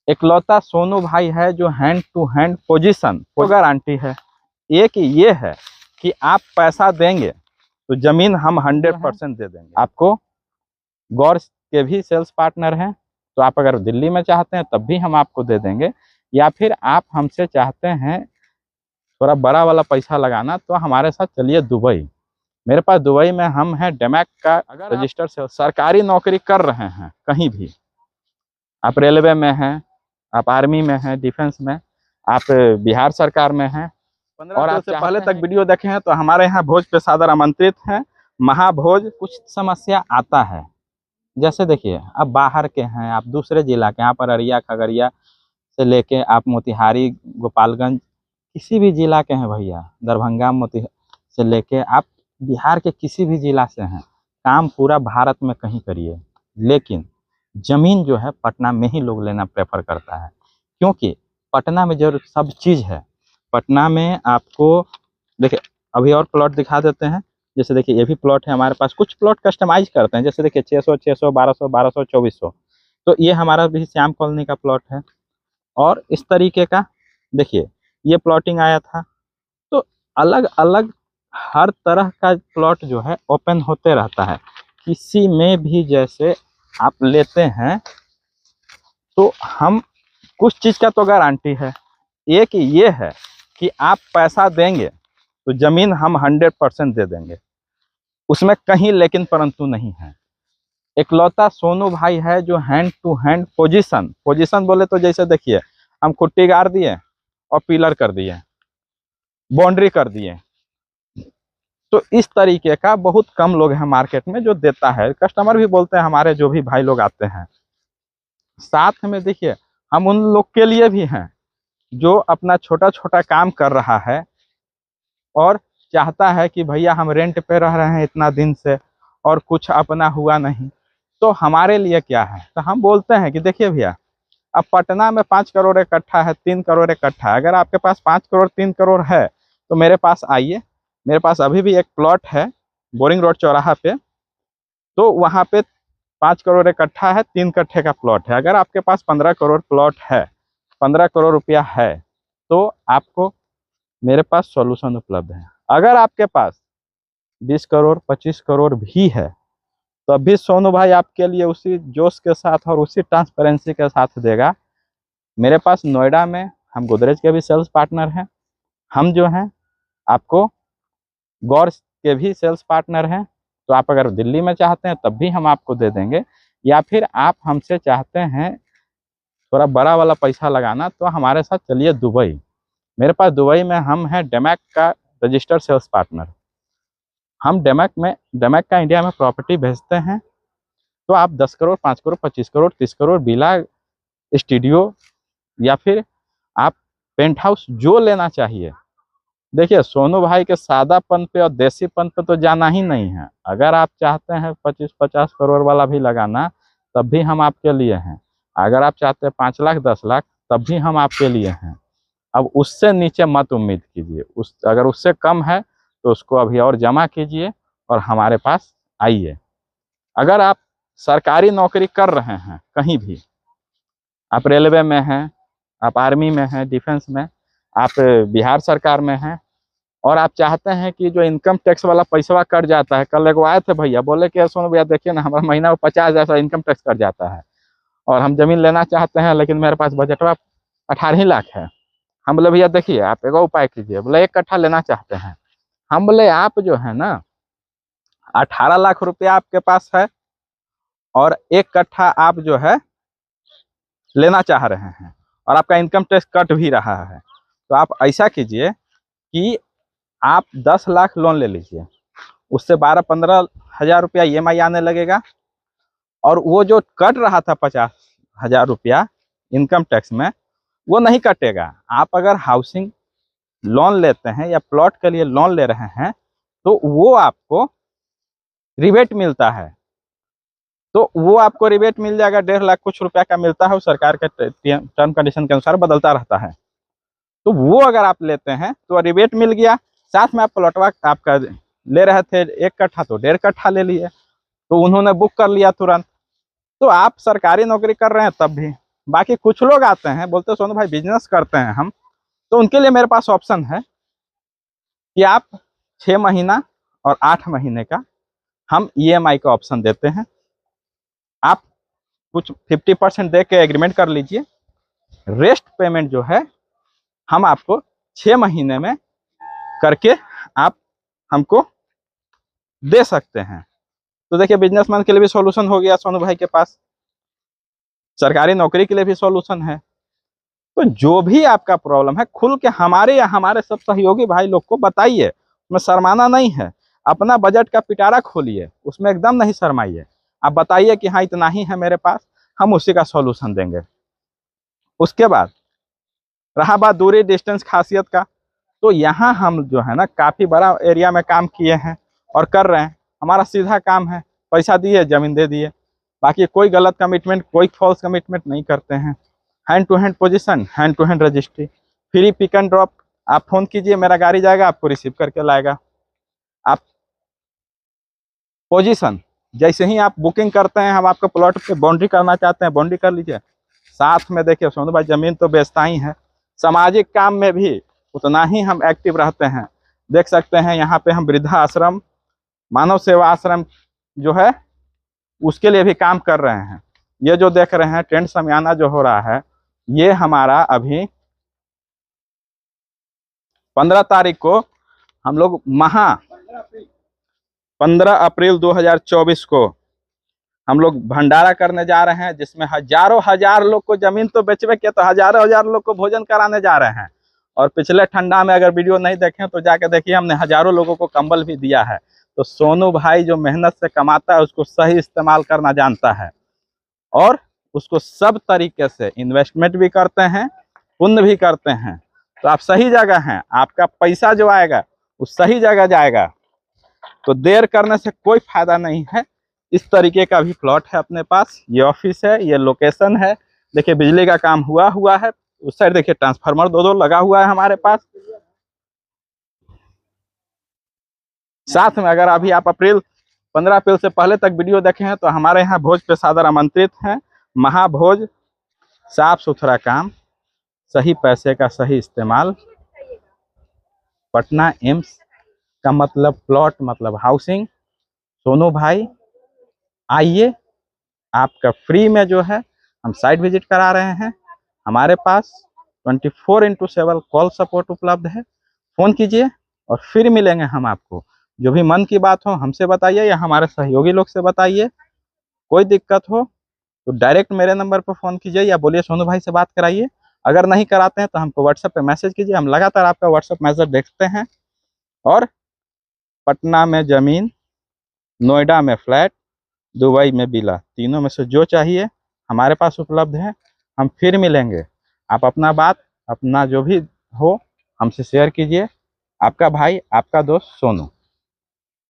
इकलौता सोनू भाई है जो हैंड टू हैंड पोजीशन को गारंटी है। एक ये है कि आप पैसा देंगे तो जमीन हम 100% दे देंगे आपको। गौर के भी सेल्स पार्टनर हैं, तो आप अगर दिल्ली में चाहते हैं तब भी हम आपको दे देंगे, या फिर आप हमसे चाहते हैं थोड़ा बड़ा वाला पैसा लगाना तो हमारे साथ चलिए दुबई। मेरे पास दुबई में हम हैं डेमैक का अगर रजिस्टर से सरकारी नौकरी कर रहे हैं कहीं भी, आप रेलवे में हैं, आप आर्मी में हैं, डिफेंस में, आप बिहार सरकार में हैं, और आप पहले तक वीडियो देखे हैं तो हमारे यहाँ भोज पेशादार आमंत्रित हैं। महाभोज कुछ समस्या आता है, जैसे देखिए अब बाहर के हैं, आप दूसरे जिला के, यहाँ पर अररिया खगड़िया से लेके आप मोतिहारी गोपालगंज किसी भी जिला के हैं भैया, दरभंगा मोती से लेके आप बिहार के किसी भी जिला से हैं, काम पूरा भारत में कहीं करिए, लेकिन ज़मीन जो है पटना में ही लोग लेना प्रेफर करता है, क्योंकि पटना में जो सब चीज़ है। पटना में आपको देखिए अभी और प्लॉट दिखा देते हैं, जैसे देखिए ये भी प्लॉट है हमारे पास। कुछ प्लॉट कस्टमाइज करते हैं, जैसे देखिए 600 600 1200 1200 2400, तो ये हमारा भी श्याम कॉलोनी का प्लॉट है। और इस तरीके का देखिए ये प्लॉटिंग आया था, तो अलग अलग हर तरह का प्लॉट जो है ओपन होते रहता है। किसी में भी जैसे आप लेते हैं तो हम कुछ चीज़ का तो गारंटी है। एक ये है कि आप पैसा देंगे तो ज़मीन हम 100% दे देंगे, उसमें कहीं लेकिन परंतु नहीं है। इकलौता सोनू भाई है जो हैंड टू हैंड पोजीशन बोले तो जैसे देखिए हम खुट्टी गाड़ दिए और पिलर कर दिए, बाउंड्री कर दिए, तो इस तरीके का बहुत कम लोग हैं मार्केट में जो देता है। कस्टमर भी बोलते हैं हमारे, जो भी भाई लोग आते हैं। साथ में देखिए हम उन लोग के लिए भी हैं जो अपना छोटा छोटा काम कर रहा है और चाहता है कि भैया हम रेंट पे रह रहे हैं इतना दिन से और कुछ अपना हुआ नहीं, तो हमारे लिए क्या है। तो हम बोलते हैं कि देखिए भैया, अब पटना में 5 करोड़ इकट्ठा है, 3 करोड़ इकट्ठा है, अगर आपके पास 5 करोड़ 3 करोड़ है तो मेरे पास आइए। मेरे पास अभी भी एक प्लॉट है बोरिंग रोड चौराहा पे, तो वहाँ पे 5 करोड़ इकट्ठा है, 3 कट्ठे का प्लॉट है। अगर आपके पास 15 करोड़ प्लॉट है, 15 करोड़ रुपया है, तो आपको मेरे पास सॉल्यूशन उपलब्ध है। अगर आपके पास 20 करोड़ 25 करोड़ भी है तो अभी सोनू भाई आपके लिए उसी जोश के साथ और उसी ट्रांसपेरेंसी के साथ देगा। मेरे पास नोएडा में हम गोदरेज के भी सेल्स पार्टनर हैं, हम जो हैं आपको गौर के भी सेल्स पार्टनर हैं, तो आप अगर दिल्ली में चाहते हैं तब भी हम आपको दे देंगे, या फिर आप हमसे चाहते हैं थोड़ा बड़ा वाला पैसा लगाना तो हमारे साथ चलिए दुबई। मेरे पास दुबई में हम हैं डेमैक का रजिस्टर्ड सेल्स पार्टनर। हम डेमैक का इंडिया में प्रॉपर्टी भेजते हैं, तो आप 10 करोड़ 5 करोड़ 25 करोड़ 30 करोड़ विला स्टूडियो या फिर आप पेंट हाउस जो लेना चाहिए। देखिए सोनू भाई के सादापन पे और देसीपन पे तो जाना ही नहीं है। अगर आप चाहते हैं 25-50 करोड़ वाला भी लगाना तब भी हम आपके लिए हैं। अगर आप चाहते हैं 5 लाख 10 लाख तब भी हम आपके लिए हैं। अब उससे नीचे मत उम्मीद कीजिए, अगर उससे कम है तो उसको अभी और जमा कीजिए और हमारे पास आइए। अगर आप सरकारी नौकरी कर रहे हैं कहीं भी, आप रेलवे में हैं, आप आर्मी में हैं, डिफेंस में, आप बिहार सरकार में हैं, और आप चाहते हैं कि जो इनकम टैक्स वाला पैसा कट जाता है, कल एगो आए थे भैया बोले कि सोनू भैया देखिए ना हमारा महीना में 50,000 इनकम टैक्स कट जाता है और हम जमीन लेना चाहते हैं लेकिन मेरे पास बजटवा 18 लाख है। हम बोले भैया देखिए आप एगो उपाय कीजिए। बोले 1 कट्ठा लेना चाहते हैं। हम बोले आप जो है ना 18 लाख रुपया आपके पास है और 1 कट्ठा आप जो है लेना चाह रहे हैं और आपका इनकम टैक्स कट भी रहा है, तो आप ऐसा कीजिए कि आप 10 लाख लोन ले लीजिए, उससे 12-15 हज़ार रुपया EMI आने लगेगा, और वो जो कट रहा था 50,000 रुपया इनकम टैक्स में वो नहीं कटेगा। आप अगर हाउसिंग लोन लेते हैं या प्लॉट के लिए लोन ले रहे हैं तो वो आपको रिबेट मिलता है, तो वो आपको रिबेट मिल जाएगा। 1.5 लाख कुछ रुपया का मिलता है, वो सरकार के टर्म कंडीशन के अनुसार बदलता रहता है। तो वो अगर आप लेते हैं तो रिबेट मिल गया, साथ में आप प्लॉटवा आपका ले रहे थे 1 कट्ठा तो 1.5 कट्ठा ले लिए, तो उन्होंने बुक कर लिया तुरंत। तो आप सरकारी नौकरी कर रहे हैं तब भी बाकी कुछ लोग आते हैं बोलते हैं सोनू भाई बिजनेस करते हैं हम, तो उनके लिए मेरे पास ऑप्शन है कि आप 6 महीना और 8 महीने का हम EMI का ऑप्शन देते हैं। आप कुछ 50% दे के एग्रीमेंट कर लीजिए, रेस्ट पेमेंट जो है हम आपको 6 महीने में करके आप हमको दे सकते हैं। तो देखिए बिजनेसमैन के लिए भी सॉल्यूशन हो गया सोनू भाई के पास, सरकारी नौकरी के लिए भी सॉल्यूशन है। तो जो भी आपका प्रॉब्लम है खुल के हमारे या हमारे सब सहयोगी भाई लोग को बताइए, उसमें शर्माना नहीं है। अपना बजट का पिटारा खोलिए, उसमें एकदम नहीं शर्माइए। आप बताइए कि हाँ इतना ही है मेरे पास, हम उसी का सॉल्यूशन देंगे। उसके बाद रहा बात दूरी डिस्टेंस खासियत का, तो यहाँ हम जो है ना काफ़ी बड़ा एरिया में काम किए हैं और कर रहे हैं। हमारा सीधा काम है, पैसा दिए ज़मीन दे दिए, बाकी कोई गलत कमिटमेंट, कोई फॉल्स कमिटमेंट नहीं करते हैं। Hand to hand position, hand to hand registry, free pick and drop. आप फ़ोन कीजिए, मेरा गाड़ी जाएगा, आपको रिसीव करके लाएगा। आप पोजीशन जैसे ही आप बुकिंग करते हैं, हम आपको प्लॉट पे बाउंड्री करना चाहते हैं, बाउंड्री कर लीजिए। साथ में देखिए सोनू भाई ज़मीन तो बेचता ही है, सामाजिक काम में भी उतना ही हम एक्टिव रहते हैं। देख सकते हैं यहाँ पे हम वृद्धा आश्रम, मानव सेवा आश्रम जो है उसके लिए भी काम कर रहे हैं। ये जो देख रहे हैं टेंट समियाना जो हो रहा है, ये हमारा अभी 15 तारीख को हम लोग 15 अप्रैल 2024 को हम लोग भंडारा करने जा रहे हैं, जिसमें हजारों हजार लोग को जमीन तो बेचबे किया, तो हजारों हजार लोग को भोजन कराने जा रहे हैं। और पिछले ठंडा में अगर वीडियो नहीं देखें तो जाके देखिए, हमने हजारों लोगों को कंबल भी दिया है। तो सोनू भाई जो मेहनत से कमाता है उसको सही इस्तेमाल करना जानता है, और उसको सब तरीके से इन्वेस्टमेंट भी करते हैं, पुण्य भी करते हैं। तो आप सही जगह हैं, आपका पैसा जो आएगा वो सही जगह जाएगा। तो देर करने से कोई फायदा नहीं है। इस तरीके का भी प्लॉट है अपने पास, ये ऑफिस है, ये लोकेशन है। देखिए बिजली का काम हुआ है, उस साइड देखिए ट्रांसफार्मर 2 लगा हुआ है हमारे पास। साथ में अगर अभी आप 15 अप्रैल से पहले तक वीडियो देखे हैं तो हमारे यहाँ भोज पे सादर आमंत्रित हैं। महाभोज, साफ सुथरा काम, सही पैसे का सही इस्तेमाल। पटना एम्स का मतलब प्लॉट मतलब हाउसिंग। सोनू भाई आइए, आपका फ्री में जो है हम साइट विजिट करा रहे हैं। हमारे पास 24/7 कॉल सपोर्ट उपलब्ध है। फ़ोन कीजिए और फिर मिलेंगे हम आपको। जो भी मन की बात हो हमसे बताइए या हमारे सहयोगी लोग से बताइए। कोई दिक्कत हो तो डायरेक्ट मेरे नंबर पर फ़ोन कीजिए या बोलिए सोनू भाई से बात कराइए। अगर नहीं कराते हैं तो हमको व्हाट्सएप पे मैसेज कीजिए, हम लगातार आपका व्हाट्सएप मैसेज देखते हैं। और पटना में ज़मीन, नोएडा में फ्लैट, दुबई में विला, तीनों में से जो चाहिए हमारे पास उपलब्ध है। हम फिर मिलेंगे। आप अपना बात, अपना जो भी हो हमसे शेयर कीजिए। आपका भाई, आपका दोस्त सोनू।